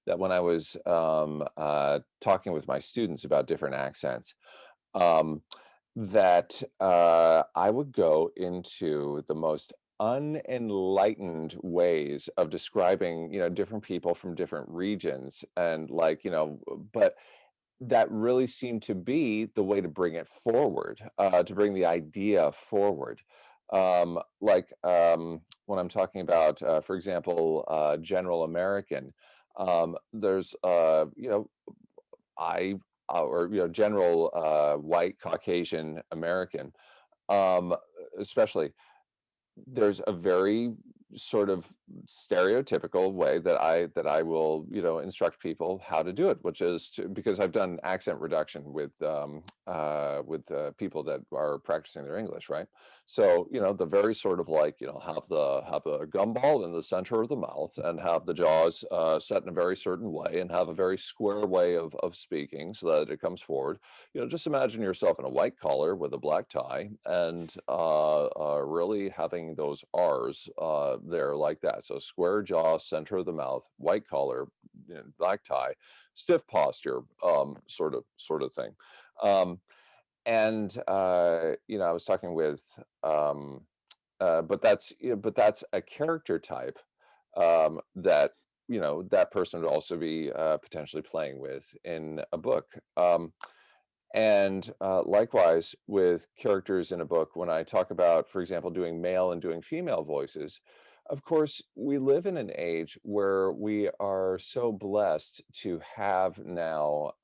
that when I was talking with my students about different accents, um, that I would go into the most unenlightened ways of describing, different people from different regions, and but that really seemed to be the way to bring it forward, to bring the idea forward. When I'm talking about, for example, General American, there's, I, or, General White Caucasian American, um, especially there's a very sort of stereotypical way that I will, instruct people how to do it, which is because I've done accent reduction with people that are practicing their English, right? So, the very sort of like, have the gumball in the center of the mouth and have the jaws set in a very certain way and have a very square way of speaking so that it comes forward. Just imagine yourself in a white collar with a black tie and really having those R's there like that. So square jaw, center of the mouth, white collar, black tie, stiff posture, sort of thing. Um, I was talking with, but that's a character type that that person would also be potentially playing with in a book. Likewise, with characters in a book, when I talk about, for example, doing male and doing female voices, of course, we live in an age where we are so blessed to have now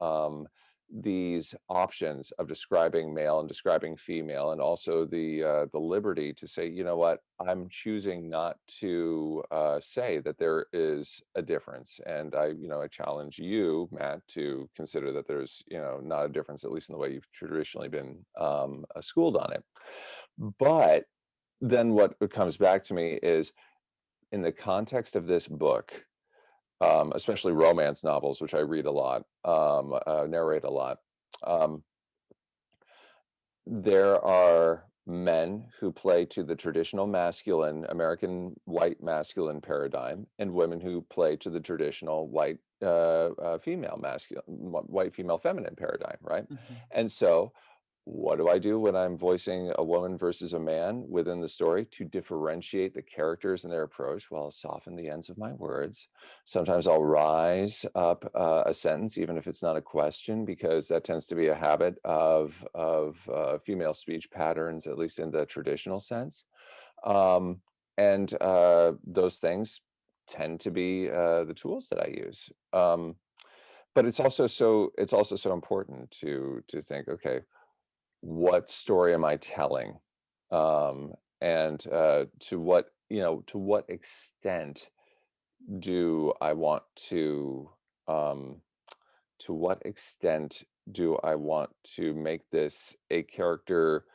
these options of describing male and describing female, and also the liberty to say, you know what, I'm choosing not to say that there is a difference, and I challenge you, Matt, to consider that there's not a difference, at least in the way you've traditionally been schooled on it. But then what it comes back to me is in the context of this book, especially romance novels, which I read a lot, narrate a lot. Um, there are men who play to the traditional masculine, American white masculine paradigm, and women who play to the traditional female masculine, white female feminine paradigm, right? Mhm. And so what do I do when I'm voicing a woman versus a man within the story to differentiate the characters and their approach? Well, I'll soften the ends of my words. Sometimes I'll rise up a sentence, even if it's not a question, because that tends to be a habit of female speech patterns, at least in the traditional sense. And those things tend to be the tools that I use. But it's also so important to think, okay, what story am I telling? And to what extent do I want um, to what extent do I want to make this a character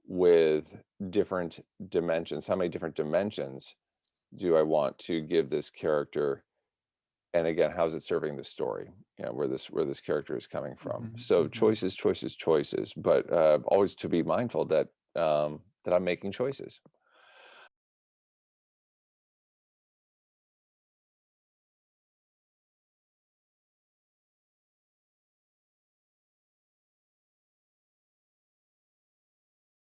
with different dimensions? How many different dimensions do I want to give this character? And again, how is it serving the story? Where this character is coming from. Mhm. So Mhm. choices, choices, choices, but always to be mindful that I'm making choices.